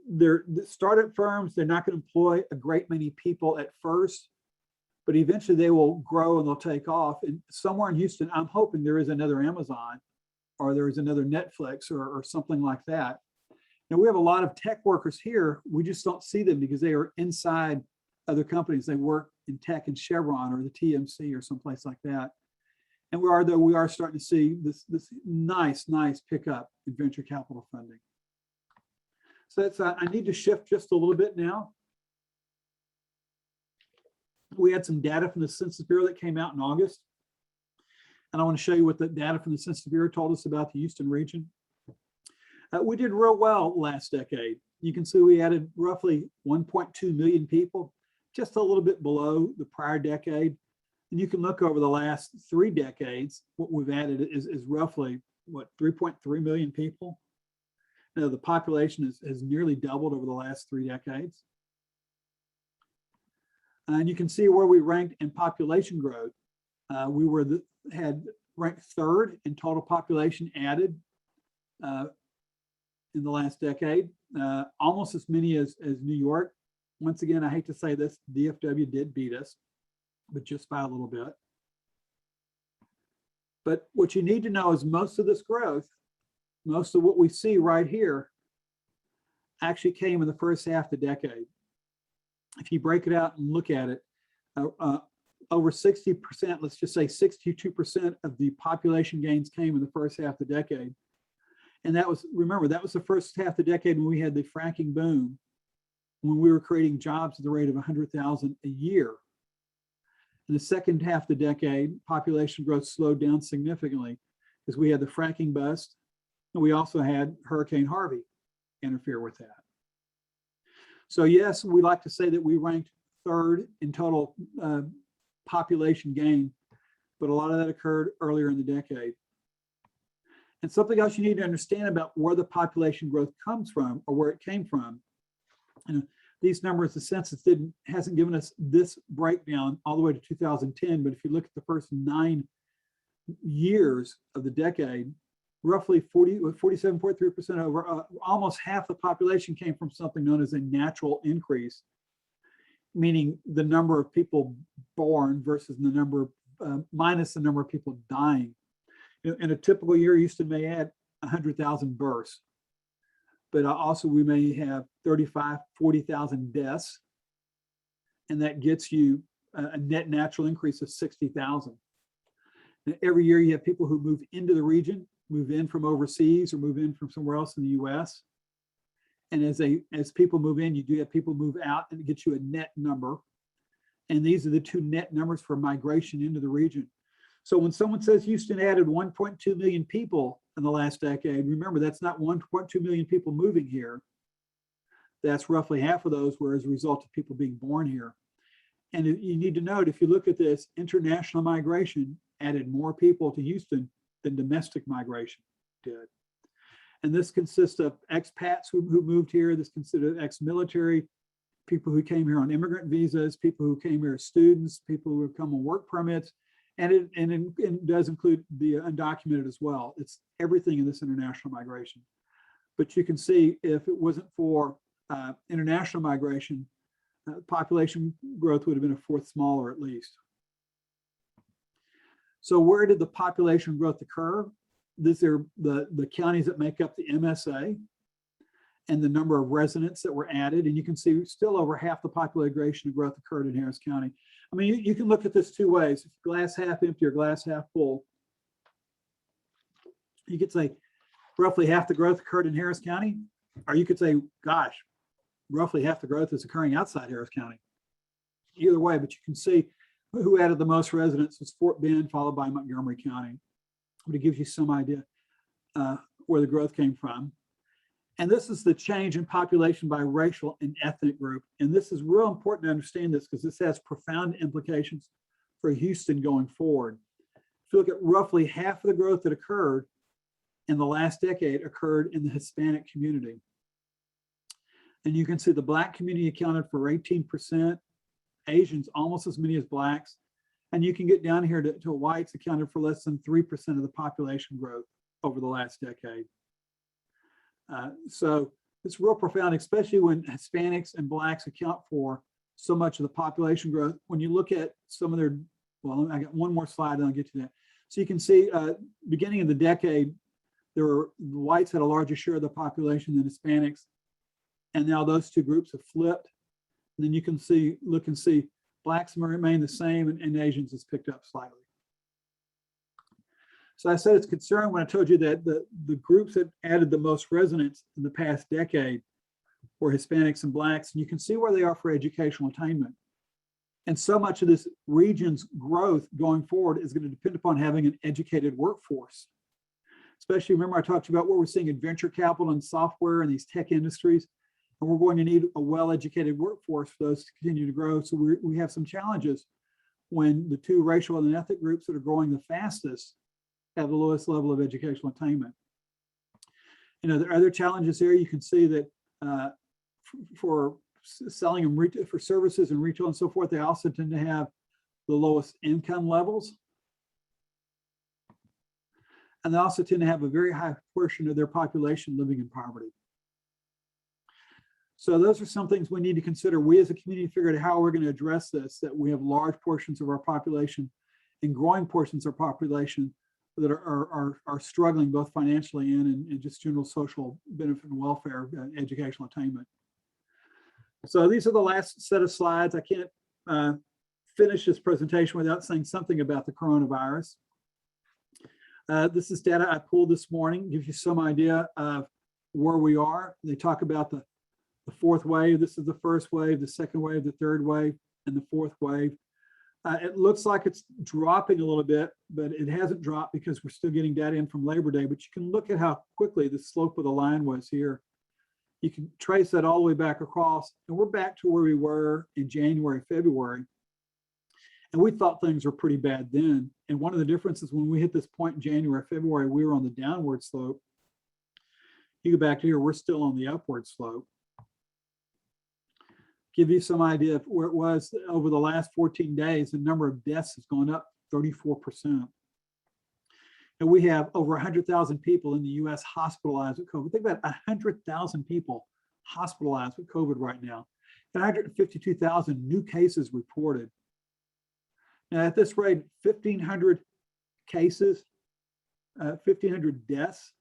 They're the startup firms, they're not going to employ a great many people at first, but eventually they will grow and they'll take off. And somewhere in Houston, I'm hoping there is another Amazon or there is another Netflix or something like that. Now we have a lot of tech workers here. We just don't see them because they are inside other companies. They work in tech in Chevron or the TMC or someplace like that. And we are starting to see this nice pickup in venture capital funding. So that's, I need to shift just a little bit now. We had some data from the Census Bureau that came out in August. And I want to show you what the data from the Census Bureau told us about the Houston region. We did real well last decade. You can see we added roughly 1.2 million people, just a little bit below the prior decade. And you can look over the last 3 decades, what we've added is roughly, 3.3 million people. Now, the population has nearly doubled over the last 3 decades. And you can see where we ranked in population growth. We had ranked 3rd in total population added in the last decade, almost as many as New York. Once again, I hate to say this, DFW did beat us, but just by a little bit. But what you need to know is most of this growth, most of what we see right here actually came in the first half of the decade. If you break it out and look at it, over 60%, let's just say 62% of the population gains came in the first half of the decade. And that was, remember, that was the first half of the decade when we had the fracking boom, when we were creating jobs at the rate of 100,000 a year. In the second half of the decade, population growth slowed down significantly because we had the fracking bust, and we also had Hurricane Harvey interfere with that. So yes, we like to say that we ranked 3rd in total population gain, but a lot of that occurred earlier in the decade. And something else you need to understand about where the population growth comes from or where it came from. These numbers, the census hasn't given us this breakdown all the way to 2010, but if you look at the first 9 years of the decade, roughly 47.3% over, almost half the population came from something known as a natural increase, meaning the number of people born versus the number, minus the number of people dying. In a typical year, Houston may add 100,000 births, but also we may have 35, 40,000 deaths, and that gets you a net natural increase of 60,000. Every year you have people who move into the region, move in from overseas or move in from somewhere else in the US. And as people move in, you do have people move out, and it gets you a net number. And these are the two net numbers for migration into the region. So when someone says Houston added 1.2 million people in the last decade, remember that's not 1.2 million people moving here. That's roughly half of those were as a result of people being born here. And you need to note, if you look at this, international migration added more people to Houston than domestic migration did. And this consists of expats who moved here. This consists of ex-military, people who came here on immigrant visas, people who came here as students, people who have come on work permits, and it does include the undocumented as well. It's everything in this international migration. But you can see if it wasn't for international migration, population growth would have been a fourth smaller at least. So where did the population growth occur? These are the counties that make up the MSA and the number of residents that were added. And you can see still over half the population growth occurred in Harris County. I mean, you can look at this two ways: glass half empty or glass half full. You could say roughly half the growth occurred in Harris County, or you could say, gosh, roughly half the growth is occurring outside Harris County. Either way, but you can see who added the most residents was Fort Bend, followed by Montgomery County. But it gives you some idea where the growth came from. And this is the change in population by racial and ethnic group. And this is real important to understand this because this has profound implications for Houston going forward. If you look at roughly half of the growth that occurred in the last decade occurred in the Hispanic community. And you can see the Black community accounted for 18%, Asians almost as many as Blacks. And you can get down here to whites accounted for less than 3% of the population growth over the last decade. So it's real profound, especially when Hispanics and Blacks account for so much of the population growth. When you look at some of their, well, I got one more slide, then I'll get to that. So you can see beginning of the decade, the whites had a larger share of the population than Hispanics. And now those two groups have flipped. And then you can see, look and see, Blacks remain the same and Asians has picked up slightly. So I said it's concerning when I told you that the groups that added the most residents in the past decade were Hispanics and Blacks, and you can see where they are for educational attainment. And so much of this region's growth going forward is going to depend upon having an educated workforce. Especially, remember I talked about what we're seeing in venture capital and software and these tech industries, and we're going to need a well-educated workforce for those to continue to grow. So we have some challenges when the two racial and ethnic groups that are growing the fastest have the lowest level of educational attainment. You know, there are other challenges here. You can see that for selling them for services and retail and so forth, they also tend to have the lowest income levels. And they also tend to have a very high portion of their population living in poverty. So those are some things we need to consider. We as a community figured out how we're going to address this, that we have large portions of our population and growing portions of our population that are struggling both financially and in just general social benefit and welfare, educational attainment. So these are the last set of slides. I can't finish this presentation without saying something about the coronavirus. This is data I pulled this morning, gives you some idea of where we are. They talk about the fourth wave. This is the first wave, the second wave, the third wave, and the fourth wave. It looks like it's dropping a little bit, but it hasn't dropped because we're still getting data in from Labor Day. But you can look at how quickly the slope of the line was here. You can trace that all the way back across, and we're back to where we were in January, February. And we thought things were pretty bad then. And one of the differences when we hit this point in January, February, we were on the downward slope. You go back to here, we're still on the upward slope. Give you some idea of where it was over the last 14 days, the number of deaths has gone up 34%. And we have over 100,000 people in the US hospitalized with COVID. Think about 100,000 people hospitalized with COVID right now, and 152,000 new cases reported. Now at this rate, 1,500 cases, 1,500 deaths,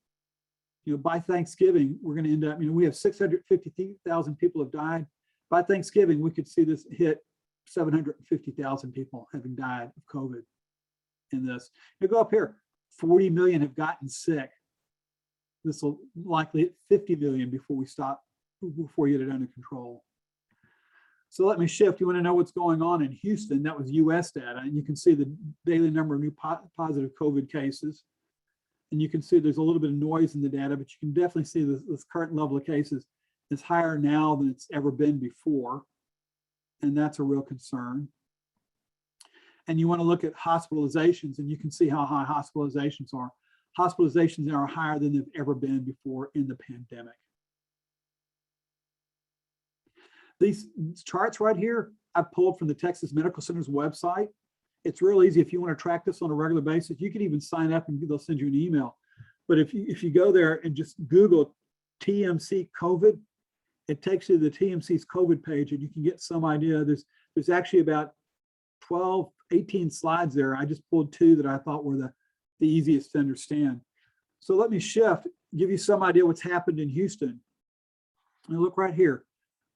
by Thanksgiving, we're going to end up, we have 650,000 people have died. By Thanksgiving, we could see this hit 750,000 people having died of COVID in this. You go up here, 40 million have gotten sick. This will likely hit 50 million before we stop, before we get it under control. So let me shift. You want to know what's going on in Houston? That was US data. And you can see the daily number of new positive COVID cases. And you can see there's a little bit of noise in the data, but you can definitely see this current level of cases is higher now than it's ever been before. And that's a real concern. And you want to look at hospitalizations, and you can see how high hospitalizations are. Hospitalizations are higher than they've ever been before in the pandemic. These charts right here, I've pulled from the Texas Medical Center's website. It's real easy if you want to track this on a regular basis. You can even sign up and they'll send you an email. But if you go there and just Google TMC COVID, it takes you to the TMC's COVID page, and you can get some idea. There's actually about 12, 18 slides there. I just pulled 2 that I thought were the easiest to understand. So let me shift, give you some idea what's happened in Houston. And look right here.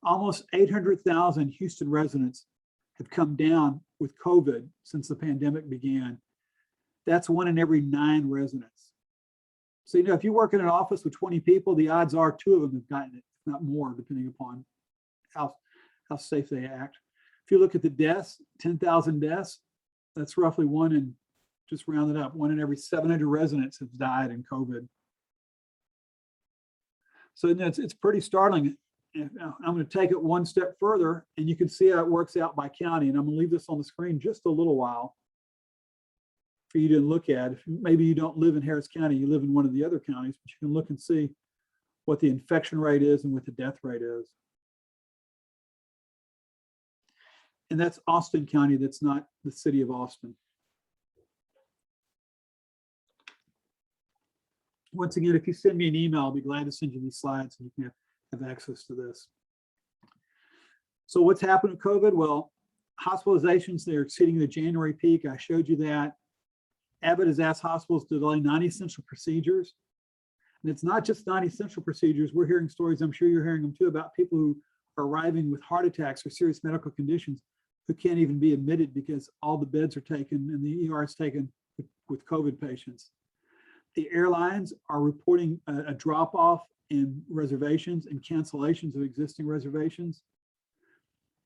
Almost 800,000 Houston residents have come down with COVID since the pandemic began. That's 1 in every 9 residents. So, if you work in an office with 20 people, the odds are 2 of them have gotten it, if not more, depending upon how safe they act. If you look at the deaths, 10,000 deaths, that's roughly 1 in, just round it up, 1 in every 700 residents have died in COVID. So it's pretty startling. I'm going to take it one step further, and you can see how it works out by county. And I'm going to leave this on the screen just a little while for you to look at. If maybe you don't live in Harris County, you live in one of the other counties, but you can look and see what the infection rate is and what the death rate is. And that's Austin County. That's not the city of Austin. Once again, if you send me an email, I'll be glad to send you these slides and you can have access to this. So what's happened with COVID? Well, hospitalizations, they're exceeding the January peak. I showed you that. Abbott has asked hospitals to delay non-essential procedures. And it's not just non-essential procedures. We're hearing stories, I'm sure you're hearing them too, about people who are arriving with heart attacks or serious medical conditions who can't even be admitted because all the beds are taken and the ER is taken with COVID patients. The airlines are reporting a drop-off in reservations and cancellations of existing reservations.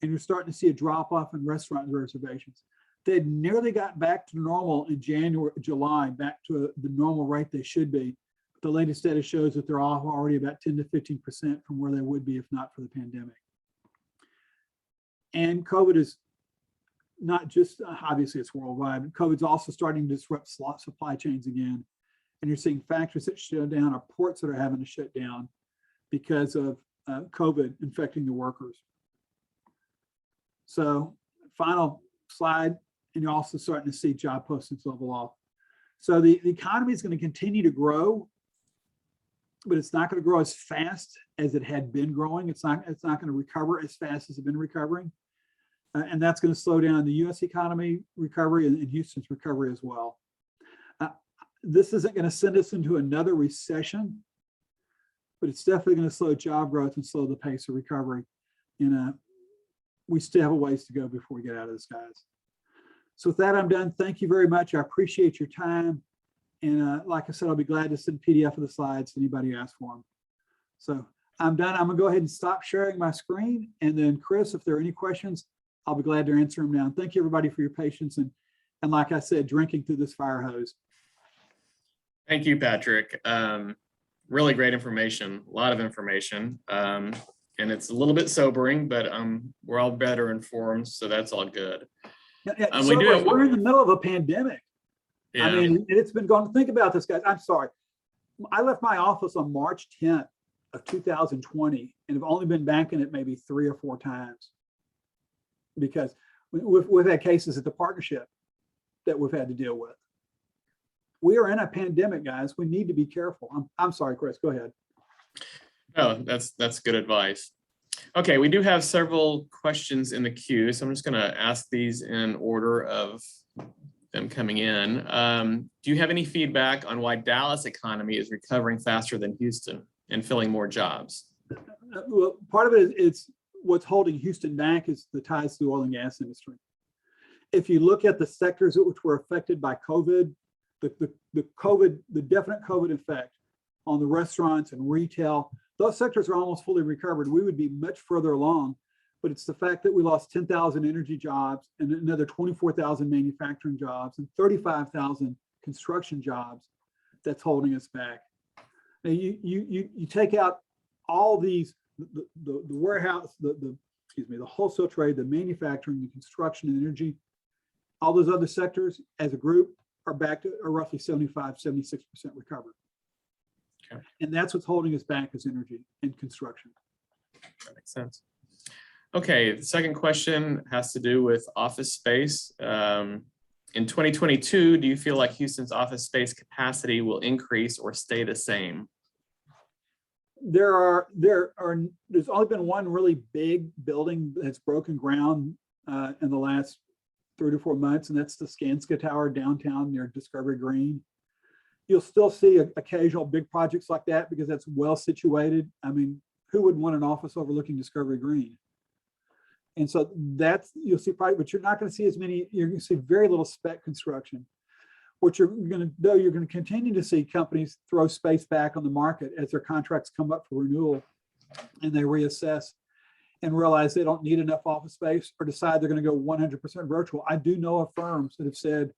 And you're starting to see a drop-off in restaurant reservations. They had nearly got back to normal in July, back to the normal rate they should be. But the latest data shows that they're off already about 10 to 15% from where they would be if not for the pandemic. And COVID is not just, obviously it's worldwide, but COVID's also starting to disrupt supply chains again. And you're seeing factories that shut down or ports that are having to shut down because of COVID infecting the workers. So final slide, and you're also starting to see job postings level off. So the economy is going to continue to grow, but it's not going to grow as fast as it had been growing. It's not going to recover as fast as it's been recovering. And that's going to slow down the US economy recovery and Houston's recovery as well. This isn't going to send us into another recession, but it's definitely going to slow job growth and slow the pace of recovery. And we still have a ways to go before we get out of this, guys. So with that, I'm done. Thank you very much. I appreciate your time. And like I said, I'll be glad to send PDF of the slides to anybody who asks for them. So I'm done. I'm going to go ahead and stop sharing my screen. And then Chris, if there are any questions, I'll be glad to answer them now. And thank you everybody for your patience. And like I said, drinking through this fire hose. Thank you, Patrick. Really great information, a lot of information. And it's a little bit sobering, but we're all better informed, so that's all good. We're in the middle of a pandemic. Yeah. I mean, it's been going, think about this, guys. I'm sorry. I left my office on March 10th of 2020 and have only been back in it maybe 3 or 4 times because we've had cases at the partnership that we've had to deal with. We are in a pandemic, guys. We need to be careful. I'm sorry, Chris, go ahead. Oh, that's good advice. Okay, we do have several questions in the queue, so I'm just going to ask these in order of them coming in. Do you have any feedback on why Dallas economy is recovering faster than Houston and filling more jobs? Well, part of it is what's holding Houston back is the ties to the oil and gas industry. If you look at the sectors which were affected by COVID, the definite COVID effect on the restaurants and retail, those sectors are almost fully recovered. We would be much further along, but it's the fact that we lost 10,000 energy jobs and another 24,000 manufacturing jobs and 35,000 construction jobs that's holding us back. Now you take out all these, the warehouse, the wholesale trade, the manufacturing, the construction and energy, all those other sectors as a group are back to roughly 75, 76% recovered. Okay. And that's what's holding us back is energy and construction. That makes sense. Okay, the second question has to do with office space. In 2022, do you feel like Houston's office space capacity will increase or stay the same? There's only been one really big building that's broken ground in the last 3 to 4 months, and that's the Skanska Tower downtown near Discovery Green. You'll still see occasional big projects like that because that's well situated. I mean, who would want an office overlooking Discovery Green? And so that's, you'll see probably, but you're not going to see as many, you're going to see very little spec construction. What you're going to do, you're going to continue to see companies throw space back on the market as their contracts come up for renewal and they reassess and realize they don't need enough office space or decide they're going to go 100% virtual. I do know of firms that have said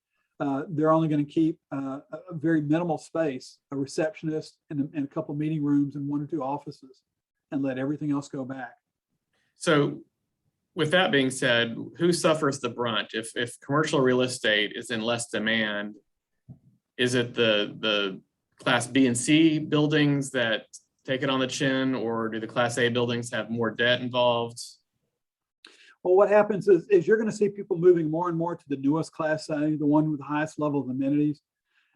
they're only going to keep a very minimal space, a receptionist and a couple meeting rooms and 1 or 2 offices, and let everything else go back. So with that being said, who suffers the brunt? If commercial real estate is in less demand, is it the Class B and C buildings that take it on the chin, or do the Class A buildings have more debt involved? Well, what happens is you're going to see people moving more and more to the newest Class A, the one with the highest level of amenities.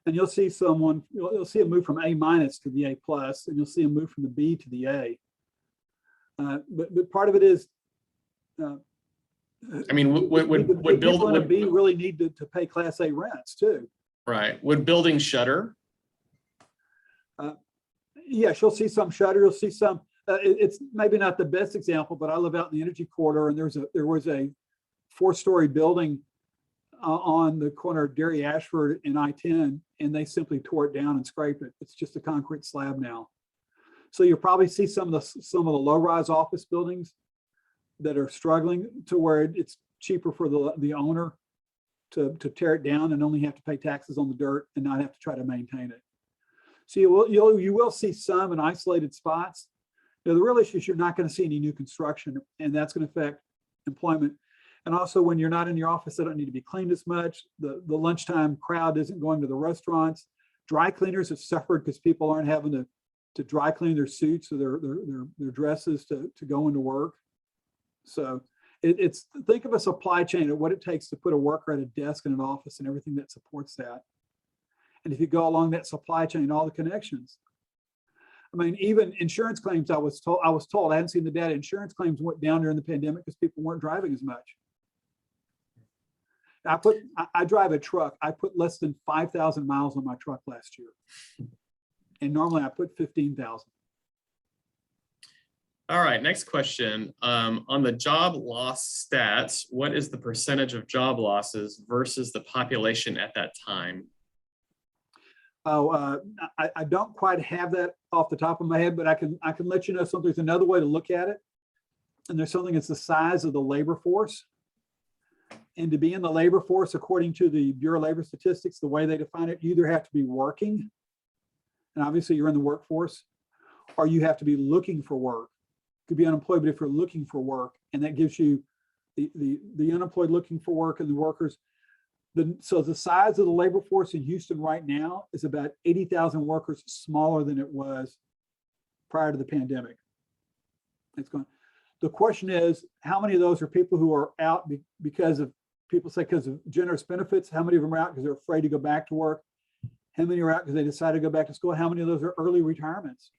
And you'll see you'll see a move from A- to the A+, and you'll see a move from the B to the A. But part of it is, I mean, would people in a B really need to pay Class A rents too? Right. Would buildings shutter? Yes, you'll see some shutter. You'll see some. It's maybe not the best example, but I live out in the energy corridor, and there was a 4-story building on the corner of Derry Ashford and I-10, and they simply tore it down and scraped it. It's just a concrete slab now. So you'll probably see some of the low-rise office buildings that are struggling to where it's cheaper for the owner to tear it down and only have to pay taxes on the dirt and not have to try to maintain it. So you will see some in isolated spots. Now, the real issue is you're not going to see any new construction, and that's going to affect employment. And also, when you're not in your office, they don't need to be cleaned as much. The lunchtime crowd isn't going to the restaurants. Dry cleaners have suffered because people aren't having to dry clean their suits or their dresses to go into work. So it's think of a supply chain of what it takes to put a worker at a desk in an office and everything that supports that. And if you go along that supply chain, all the connections. I mean, even insurance claims, I was told, I hadn't seen the data, insurance claims went down during the pandemic because people weren't driving as much. I drive a truck. I put less than 5,000 miles on my truck last year. And normally I put 15,000. All right, next question. On the job loss stats, what is the percentage of job losses versus the population at that time? Oh, I don't quite have that off the top of my head, but I can let you know something. There's another way to look at it. And there's something, it's the size of the labor force. And to be in the labor force, according to the Bureau of Labor Statistics, the way they define it, you either have to be working, and obviously you're in the workforce, or you have to be looking for work. You could be unemployed, but if you're looking for work, and that gives you the unemployed looking for work and the workers. So the size of the labor force in Houston right now is about 80,000 workers smaller than it was prior to the pandemic. The question is, how many of those are people who are out because of, people say because of generous benefits? How many of them are out because they're afraid to go back to work? How many are out because they decided to go back to school? How many of those are early retirements?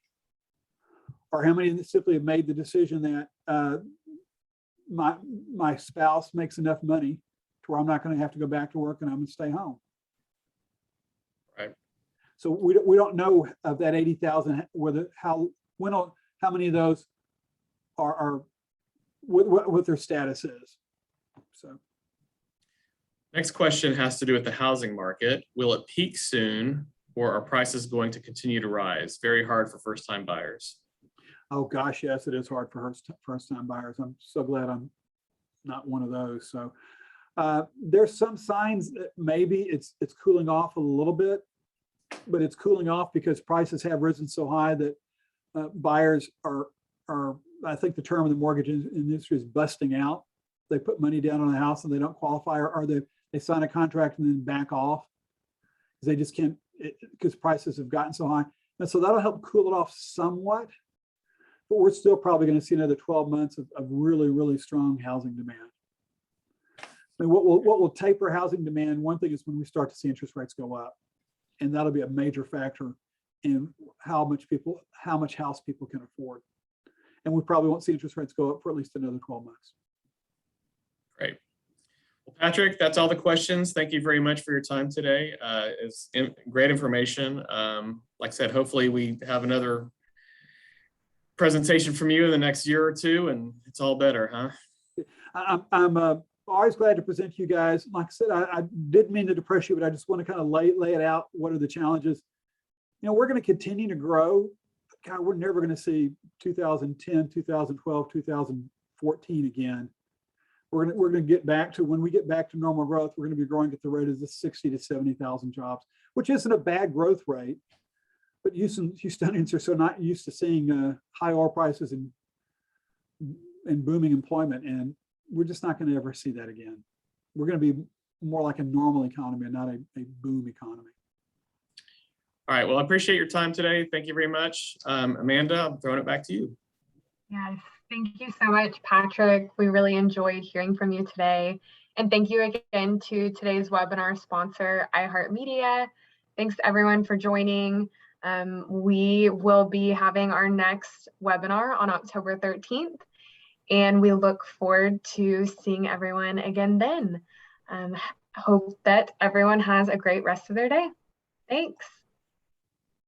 Or how many simply have made the decision that my spouse makes enough money to where I'm not going to have to go back to work and I'm going to stay home? Right. So we don't know of that 80,000 how many of those are what their status is. So. Next question has to do with the housing market. Will it peak soon, or are prices going to continue to rise? Very hard for first-time buyers. Oh gosh, yes, it is hard for first-time buyers. I'm so glad I'm not one of those. So there's some signs that maybe it's cooling off a little bit, but it's cooling off because prices have risen so high that buyers are, I think the term in the mortgage industry is busting out. They put money down on a house and they don't qualify, or they sign a contract and then back off because they just can't, because prices have gotten so high. And so that'll help cool it off somewhat, but we're still probably going to see another 12 months of really, really strong housing demand. I mean, what will taper housing demand, one thing is when we start to see interest rates go up, and that'll be a major factor in how much house people can afford. And we probably won't see interest rates go up for at least another 12 months. Great. Well, Patrick, that's all the questions. Thank you very much for your time today. It's great information. Like I said, hopefully we have another presentation from you in the next year or two, and it's all better, huh? I'm always glad to present to you guys. Like I said, I didn't mean to depress you, but I just want to kind of lay it out. What are the challenges? You know, we're going to continue to grow. God, we're never going to see 2010, 2012, 2014 again. We're going to get back to, when we get back to normal growth, we're going to be growing at the rate of the 60 to 70,000 jobs, which isn't a bad growth rate. But Houstonians are so not used to seeing high oil prices and booming employment, and we're just not going to ever see that again. We're going to be more like a normal economy and not a boom economy. All right. Well, I appreciate your time today. Thank you very much. Amanda, I'm throwing it back to you. Yes, thank you so much, Patrick. We really enjoyed hearing from you today. And thank you again to today's webinar sponsor, iHeartMedia. Thanks everyone for joining. We will be having our next webinar on October 13th, and we look forward to seeing everyone again then. Hope that everyone has a great rest of their day. Thanks.